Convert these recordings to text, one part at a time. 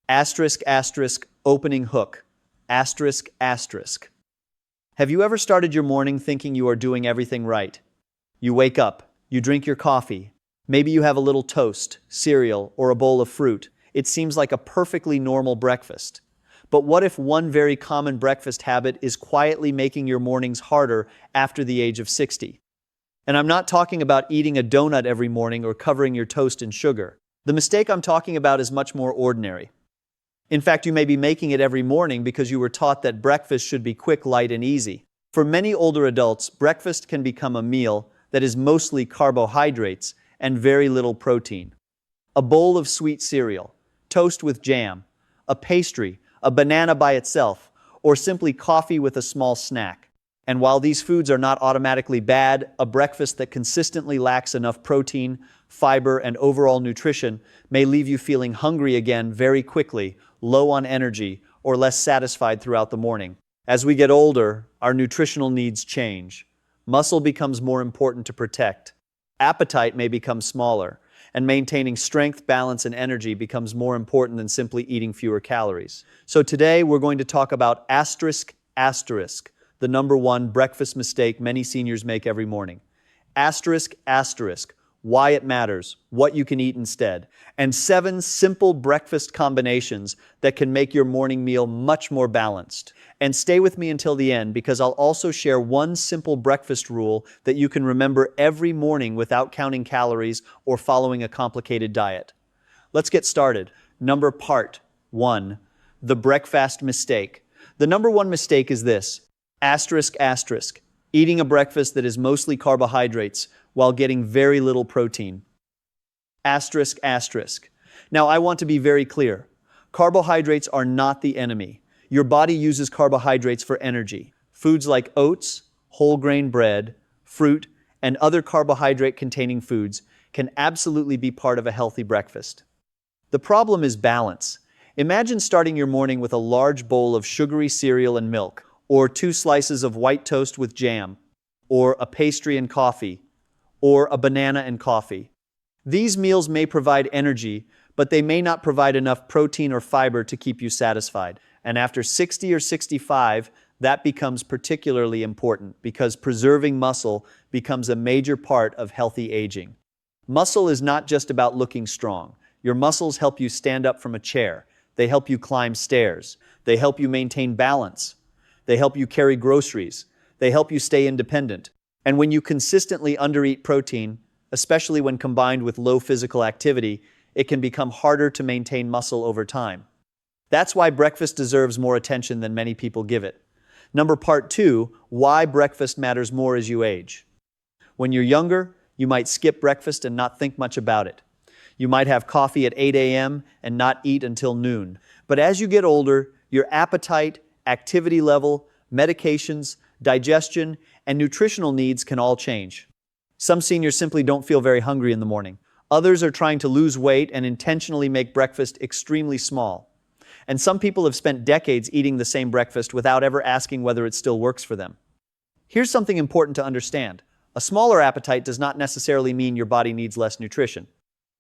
Asterisk, asterisk, opening hook. Asterisk, asterisk. Have you ever started your morning thinking you are doing everything right? You wake up, you drink your coffee, maybe you have a little toast, cereal, or a bowl of fruit. It seems like a perfectly normal breakfast. But what if one very common breakfast habit is quietly making your mornings harder after the age of 60? And I'm not talking about eating a donut every morning or covering your toast in sugar. The mistake I'm talking about is much more ordinary. In fact, you may be making it every morning because you were taught that breakfast should be quick, light, and easy. For many older adults, breakfast can become a meal that is mostly carbohydrates and very little protein. A bowl of sweet cereal, toast with jam, a pastry, a banana by itself, or simply coffee with a small snack. And while these foods are not automatically bad, a breakfast that consistently lacks enough protein, fiber, and overall nutrition may leave you feeling hungry again very quickly, low on energy, or less satisfied throughout the morning. As we get older, our nutritional needs change. Muscle becomes more important to protect. Appetite may become smaller, and maintaining strength, balance, and energy becomes more important than simply eating fewer calories. So today we're going to talk about asterisk, asterisk, the number one breakfast mistake many seniors make every morning. Asterisk, asterisk, why it matters, what you can eat instead, and 7 simple breakfast combinations that can make your morning meal much more balanced. And stay with me until the end because I'll also share one simple breakfast rule that you can remember every morning without counting calories or following a complicated diet. Let's get started. Part 1, the breakfast mistake. The number one mistake is this. Asterisk, asterisk, eating a breakfast that is mostly carbohydrates while getting very little protein. Asterisk, asterisk. Now I want to be very clear. Carbohydrates are not the enemy. Your body uses carbohydrates for energy. Foods like oats, whole grain bread, fruit, and other carbohydrate-containing foods can absolutely be part of a healthy breakfast. The problem is balance. Imagine starting your morning with a large bowl of sugary cereal and milk, or 2 slices of white toast with jam, or a pastry and coffee, or a banana and coffee. These meals may provide energy, but they may not provide enough protein or fiber to keep you satisfied. And after 60 or 65, that becomes particularly important because preserving muscle becomes a major part of healthy aging. Muscle is not just about looking strong. Your muscles help you stand up from a chair. They help you climb stairs. They help you maintain balance. They help you carry groceries. They help you stay independent. And when you consistently undereat protein, especially when combined with low physical activity, it can become harder to maintain muscle over time. That's why breakfast deserves more attention than many people give it. Part 2, why breakfast matters more as you age. When you're younger, you might skip breakfast and not think much about it. You might have coffee at 8 a.m. and not eat until noon. But as you get older, your appetite, activity level, medications, digestion, and nutritional needs can all change. Some seniors simply don't feel very hungry in the morning. Others are trying to lose weight and intentionally make breakfast extremely small. And some people have spent decades eating the same breakfast without ever asking whether it still works for them. Here's something important to understand. A smaller appetite does not necessarily mean your body needs less nutrition.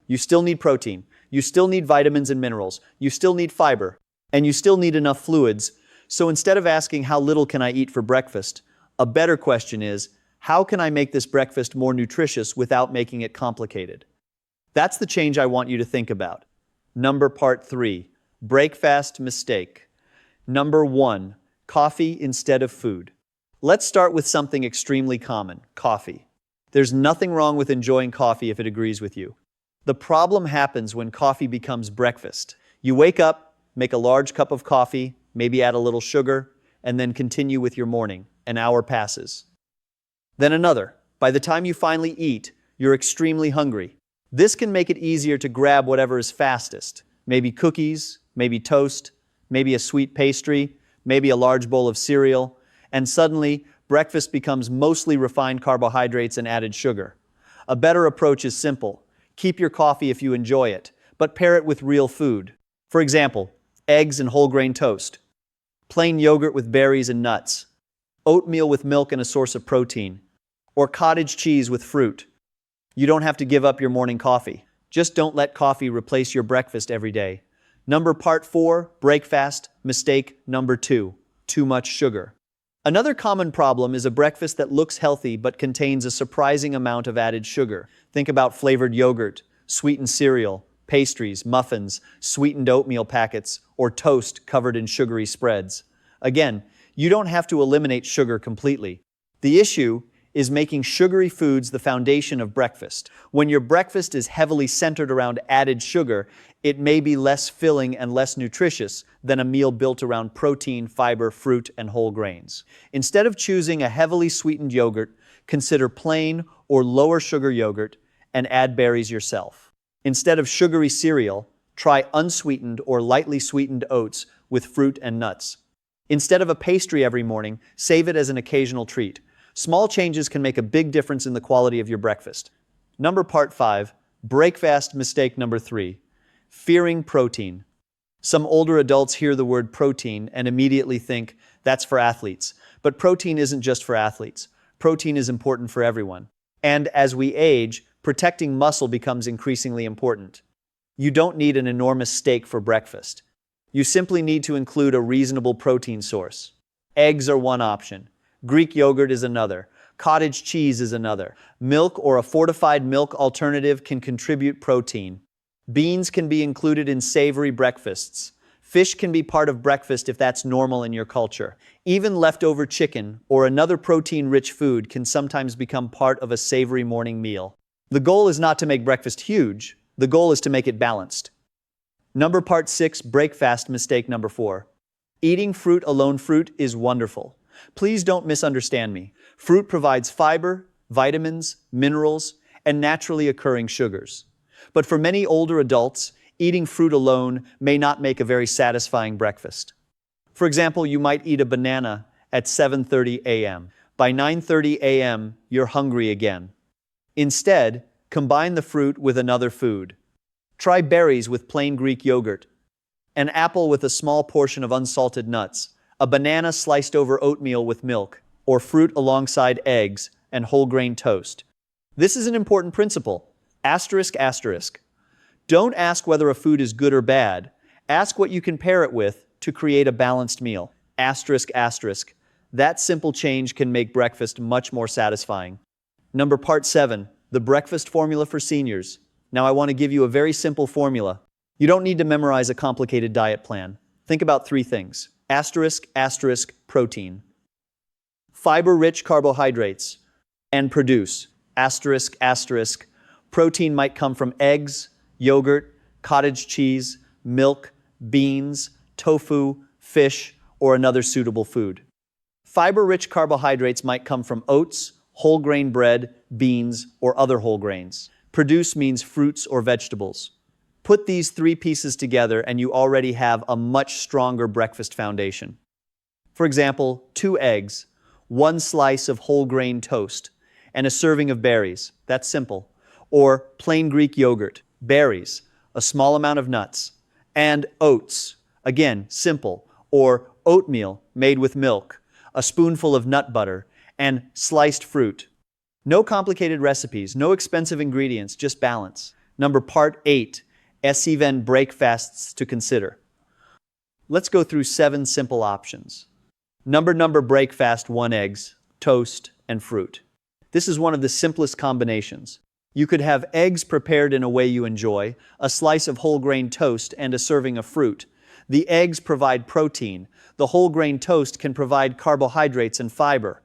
You still need protein, you still need vitamins and minerals, you still need fiber, and you still need enough fluids. So instead of asking how little can I eat for breakfast, a better question is, how can I make this breakfast more nutritious without making it complicated? That's the change I want you to think about. Part 3, breakfast mistake. 1, coffee instead of food. Let's start with something extremely common, coffee. There's nothing wrong with enjoying coffee if it agrees with you. The problem happens when coffee becomes breakfast. You wake up, make a large cup of coffee, maybe add a little sugar, and then continue with your morning. An hour passes. Then another. By the time you finally eat, you're extremely hungry. This can make it easier to grab whatever is fastest. Maybe cookies, maybe toast, maybe a sweet pastry, maybe a large bowl of cereal, and suddenly breakfast becomes mostly refined carbohydrates and added sugar. A better approach is simple. Keep your coffee if you enjoy it, but pair it with real food. For example, eggs and whole grain toast, plain yogurt with berries and nuts, oatmeal with milk and a source of protein, or cottage cheese with fruit. You don't have to give up your morning coffee. Just don't let coffee replace your breakfast every day. Part 4, breakfast, mistake number 2, too much sugar. Another common problem is a breakfast that looks healthy but contains a surprising amount of added sugar. Think about flavored yogurt, sweetened cereal, pastries, muffins, sweetened oatmeal packets, or toast covered in sugary spreads. Again, you don't have to eliminate sugar completely. The issue is making sugary foods the foundation of breakfast. When your breakfast is heavily centered around added sugar, it may be less filling and less nutritious than a meal built around protein, fiber, fruit, and whole grains. Instead of choosing a heavily sweetened yogurt, consider plain or lower sugar yogurt and add berries yourself. Instead of sugary cereal, try unsweetened or lightly sweetened oats with fruit and nuts. Instead of a pastry every morning, save it as an occasional treat. Small changes can make a big difference in the quality of your breakfast. Part 5, breakfast mistake number 3, fearing protein. Some older adults hear the word protein and immediately think that's for athletes. But protein isn't just for athletes. Protein is important for everyone. And as we age, protecting muscle becomes increasingly important. You don't need an enormous steak for breakfast. You simply need to include a reasonable protein source. Eggs are one option. Greek yogurt is another. Cottage cheese is another. Milk or a fortified milk alternative can contribute protein. Beans can be included in savory breakfasts. Fish can be part of breakfast if that's normal in your culture. Even leftover chicken or another protein-rich food can sometimes become part of a savory morning meal. The goal is not to make breakfast huge. The goal is to make it balanced. Part 6, breakfast mistake number 4. Eating fruit alone. Fruit is wonderful. Please don't misunderstand me. Fruit provides fiber, vitamins, minerals, and naturally occurring sugars. But for many older adults, eating fruit alone may not make a very satisfying breakfast. For example, you might eat a banana at 7:30 a.m. By 9:30 a.m., you're hungry again. Instead, combine the fruit with another food. Try berries with plain Greek yogurt, an apple with a small portion of unsalted nuts, a banana sliced over oatmeal with milk, or fruit alongside eggs and whole grain toast. This is an important principle. Asterisk. Don't ask whether a food is good or bad. Ask what you can pair it with to create a balanced meal. Asterisk. That simple change can make breakfast much more satisfying. Part 7, the breakfast formula for seniors. Now I want to give you a very simple formula. You don't need to memorize a complicated diet plan. Think about 3 things. Asterisk, protein. Fiber-rich carbohydrates. And produce. Asterisk. Protein might come from eggs, yogurt, cottage cheese, milk, beans, tofu, fish, or another suitable food. Fiber-rich carbohydrates might come from oats, whole grain bread, beans, or other whole grains. Produce means fruits or vegetables. Put these 3 pieces together and you already have a much stronger breakfast foundation. For example, 2 eggs, 1 slice of whole grain toast, and a serving of berries. That's simple. Or plain Greek yogurt, berries, a small amount of nuts, and oats. Again, simple. Or oatmeal made with milk, a spoonful of nut butter, and sliced fruit. No complicated recipes, no expensive ingredients, just balance. Part 8. Even breakfasts to consider. Let's go through 7 simple options. Number breakfast 1 eggs, toast, and fruit. This is one of the simplest combinations. You could have eggs prepared in a way you enjoy, a slice of whole grain toast, and a serving of fruit. The eggs provide protein. The whole grain toast can provide carbohydrates and fiber.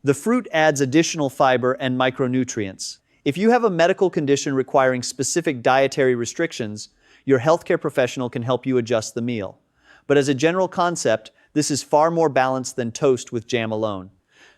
The fruit adds additional fiber and micronutrients. If you have a medical condition requiring specific dietary restrictions, your healthcare professional can help you adjust the meal. But as a general concept, this is far more balanced than toast with jam alone.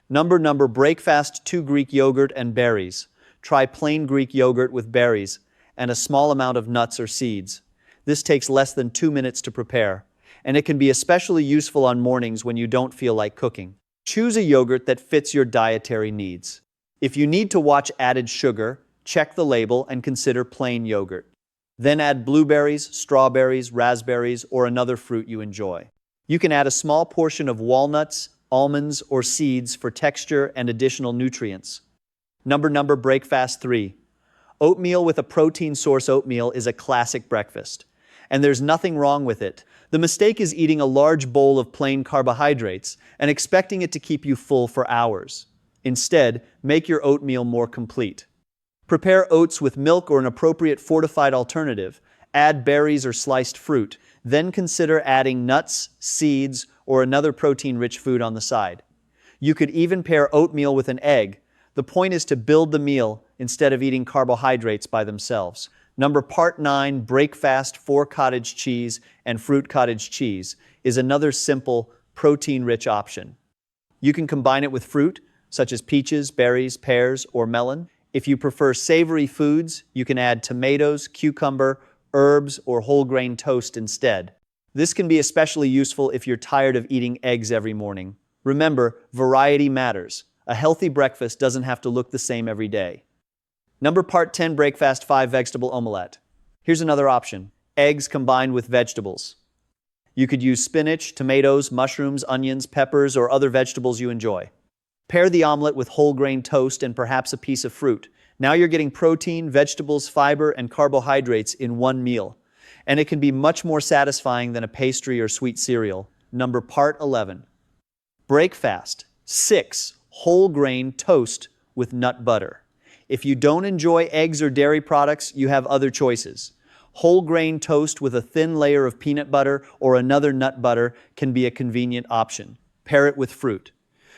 Number breakfast 2 Greek yogurt and berries. Try plain Greek yogurt with berries and a small amount of nuts or seeds. This takes less than 2 minutes to prepare, and it can be especially useful on mornings when you don't feel like cooking. Choose a yogurt that fits your dietary needs. If you need to watch added sugar, check the label and consider plain yogurt. Then add blueberries, strawberries, raspberries, or another fruit you enjoy. You can add a small portion of walnuts, almonds, or seeds for texture and additional nutrients. Number breakfast 3. Oatmeal with a protein source. Oatmeal is a classic breakfast. And there's nothing wrong with it. The mistake is eating a large bowl of plain carbohydrates and expecting it to keep you full for hours. Instead, make your oatmeal more complete. Prepare oats with milk or an appropriate fortified alternative. Add berries or sliced fruit. Then consider adding nuts, seeds, or another protein-rich food on the side. You could even pair oatmeal with an egg. The point is to build the meal instead of eating carbohydrates by themselves. Part 9, breakfast for cottage cheese and fruit cottage cheese is another simple, protein-rich option. You can combine it with fruit, such as peaches, berries, pears, or melon. If you prefer savory foods, you can add tomatoes, cucumber, herbs, or whole grain toast instead. This can be especially useful if you're tired of eating eggs every morning. Remember, variety matters. A healthy breakfast doesn't have to look the same every day. Part 10, breakfast 5 vegetable omelette. Here's another option. Eggs combined with vegetables. You could use spinach, tomatoes, mushrooms, onions, peppers, or other vegetables you enjoy. Pair the omelet with whole grain toast and perhaps a piece of fruit. Now you're getting protein, vegetables, fiber, and carbohydrates in one meal. And it can be much more satisfying than a pastry or sweet cereal. Part 11. Breakfast 6 whole grain toast with nut butter. If you don't enjoy eggs or dairy products, you have other choices. Whole grain toast with a thin layer of peanut butter or another nut butter can be a convenient option. Pair it with fruit.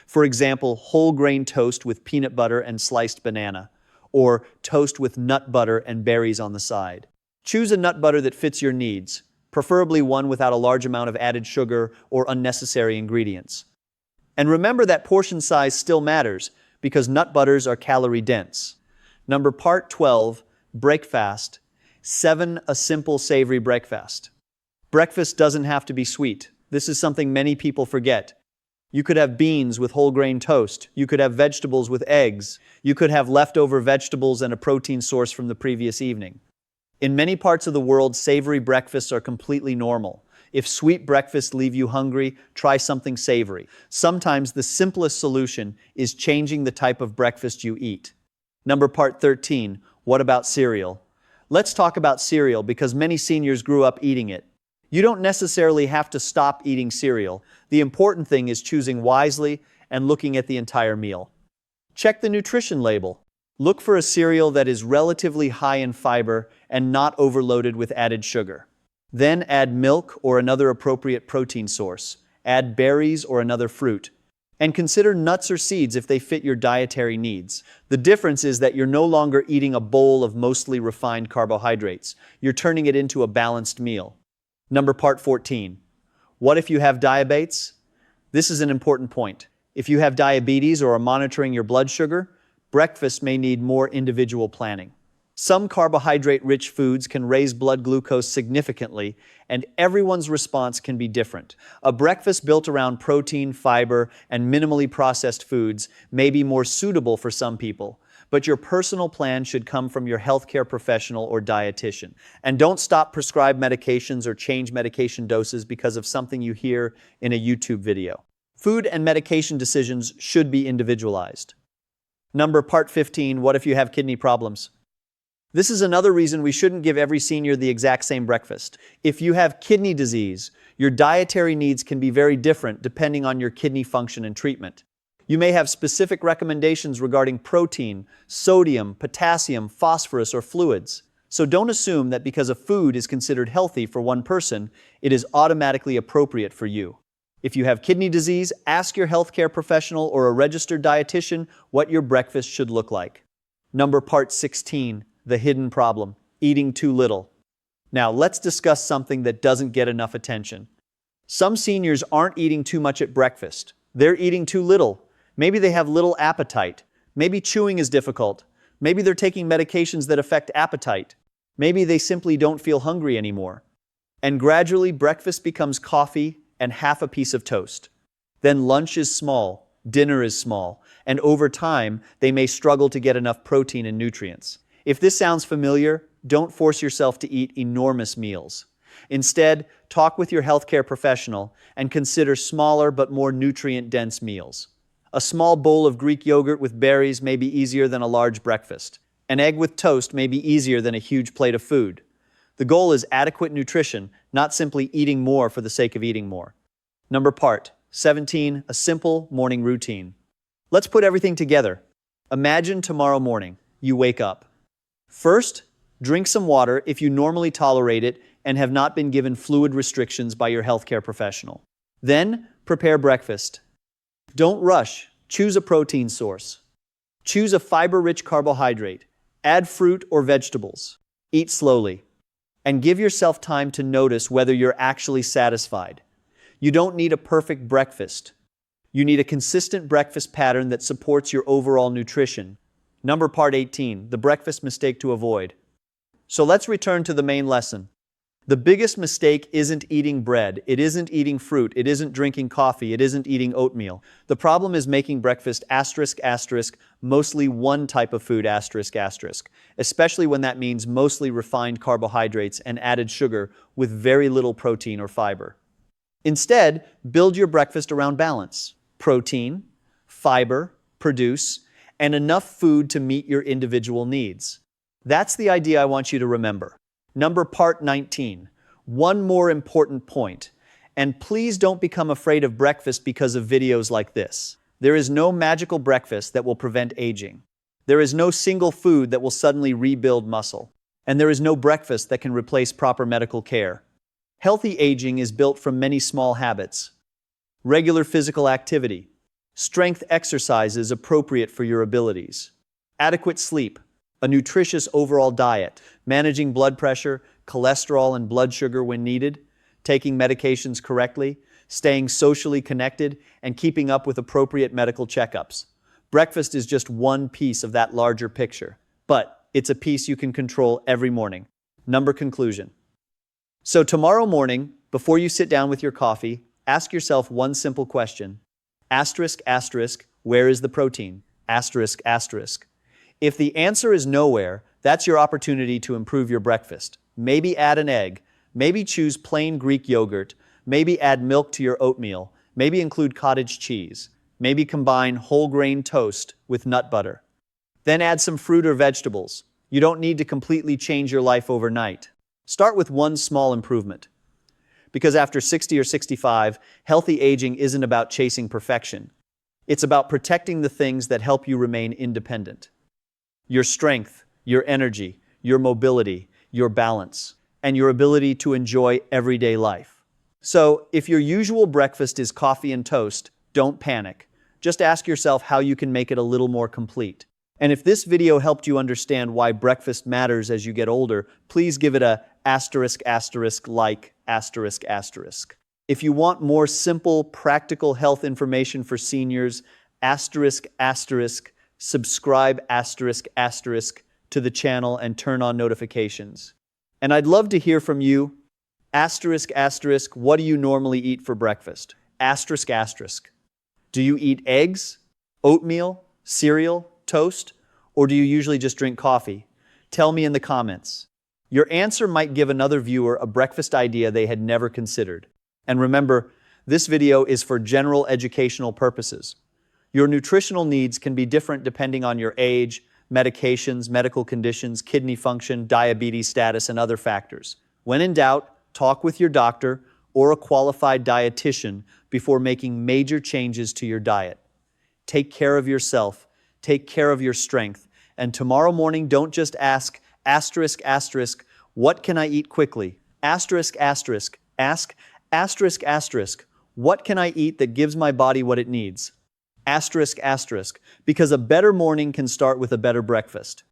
For example, whole grain toast with peanut butter and sliced banana, or toast with nut butter and berries on the side. Choose a nut butter that fits your needs, preferably one without a large amount of added sugar or unnecessary ingredients. And remember that portion size still matters because nut butters are calorie dense. Part 12, breakfast 7, a simple savory breakfast. Breakfast doesn't have to be sweet. This is something many people forget. You could have beans with whole grain toast. You could have vegetables with eggs. You could have leftover vegetables and a protein source from the previous evening. In many parts of the world, savory breakfasts are completely normal. If sweet breakfasts leave you hungry, try something savory. Sometimes the simplest solution is changing the type of breakfast you eat. Part 13, what about cereal? Let's talk about cereal because many seniors grew up eating it. You don't necessarily have to stop eating cereal. The important thing is choosing wisely and looking at the entire meal. Check the nutrition label. Look for a cereal that is relatively high in fiber and not overloaded with added sugar. Then add milk or another appropriate protein source. Add berries or another fruit. And consider nuts or seeds if they fit your dietary needs. The difference is that you're no longer eating a bowl of mostly refined carbohydrates. You're turning it into a balanced meal. Part 14. What if you have diabetes? This is an important point. If you have diabetes or are monitoring your blood sugar, breakfast may need more individual planning. Some carbohydrate-rich foods can raise blood glucose significantly, and everyone's response can be different. A breakfast built around protein, fiber, and minimally processed foods may be more suitable for some people, but your personal plan should come from your healthcare professional or dietitian. And don't stop prescribed medications or change medication doses because of something you hear in a YouTube video. Food and medication decisions should be individualized. Part 15, what if you have kidney problems? This is another reason we shouldn't give every senior the exact same breakfast. If you have kidney disease, your dietary needs can be very different depending on your kidney function and treatment. You may have specific recommendations regarding protein, sodium, potassium, phosphorus, or fluids. So don't assume that because a food is considered healthy for one person, it is automatically appropriate for you. If you have kidney disease, ask your healthcare professional or a registered dietitian what your breakfast should look like. Part 16. The hidden problem, eating too little. Now, let's discuss something that doesn't get enough attention. Some seniors aren't eating too much at breakfast. They're eating too little. Maybe they have little appetite. Maybe chewing is difficult. Maybe they're taking medications that affect appetite. Maybe they simply don't feel hungry anymore. And gradually, breakfast becomes coffee and half a piece of toast. Then lunch is small, dinner is small, and over time, they may struggle to get enough protein and nutrients. If this sounds familiar, don't force yourself to eat enormous meals. Instead, talk with your healthcare professional and consider smaller but more nutrient-dense meals. A small bowl of Greek yogurt with berries may be easier than a large breakfast. An egg with toast may be easier than a huge plate of food. The goal is adequate nutrition, not simply eating more for the sake of eating more. Part 17, a simple morning routine. Let's put everything together. Imagine tomorrow morning, you wake up. First, drink some water if you normally tolerate it and have not been given fluid restrictions by your healthcare professional. Then, prepare breakfast. Don't rush. Choose a protein source. Choose a fiber-rich carbohydrate. Add fruit or vegetables. Eat slowly. And give yourself time to notice whether you're actually satisfied. You don't need a perfect breakfast. You need a consistent breakfast pattern that supports your overall nutrition. Part 18, the breakfast mistake to avoid. So let's return to the main lesson. The biggest mistake isn't eating bread, it isn't eating fruit, it isn't drinking coffee, it isn't eating oatmeal. The problem is making breakfast mostly one type of food especially when that means mostly refined carbohydrates and added sugar with very little protein or fiber. Instead, build your breakfast around balance. Protein, fiber, produce, and enough food to meet your individual needs. That's the idea I want you to remember. Part 19. One more important point. And please don't become afraid of breakfast because of videos like this. There is no magical breakfast that will prevent aging. There is no single food that will suddenly rebuild muscle. And there is no breakfast that can replace proper medical care. Healthy aging is built from many small habits. Regular physical activity. Strength exercises appropriate for your abilities. Adequate sleep. A nutritious overall diet, managing blood pressure, cholesterol, and blood sugar when needed, taking medications correctly, staying socially connected, and keeping up with appropriate medical checkups. Breakfast is just one piece of that larger picture, but it's a piece you can control every morning. Conclusion. So tomorrow morning, before you sit down with your coffee, ask yourself one simple question. Where is the protein? If the answer is nowhere, that's your opportunity to improve your breakfast. Maybe add an egg, maybe choose plain Greek yogurt, maybe add milk to your oatmeal, maybe include cottage cheese, maybe combine whole grain toast with nut butter. Then add some fruit or vegetables. You don't need to completely change your life overnight. Start with one small improvement. Because after 60 or 65, healthy aging isn't about chasing perfection. It's about protecting the things that help you remain independent. Your strength, your energy, your mobility, your balance, and your ability to enjoy everyday life. So, if your usual breakfast is coffee and toast, don't panic. Just ask yourself how you can make it a little more complete. And if this video helped you understand why breakfast matters as you get older, please give it a like. If you want more simple, practical health information for seniors, subscribe to the channel and turn on notifications. And I'd love to hear from you. What do you normally eat for breakfast? Do you eat eggs, oatmeal, cereal, toast, or do you usually just drink coffee? Tell me in the comments. Your answer might give another viewer a breakfast idea they had never considered. And remember, this video is for general educational purposes. Your nutritional needs can be different depending on your age, medications, medical conditions, kidney function, diabetes status, and other factors. When in doubt, talk with your doctor or a qualified dietitian before making major changes to your diet. Take care of yourself, take care of your strength, and tomorrow morning don't just ask, what can I eat quickly? Ask, what can I eat that gives my body what it needs? Because a better morning can start with a better breakfast.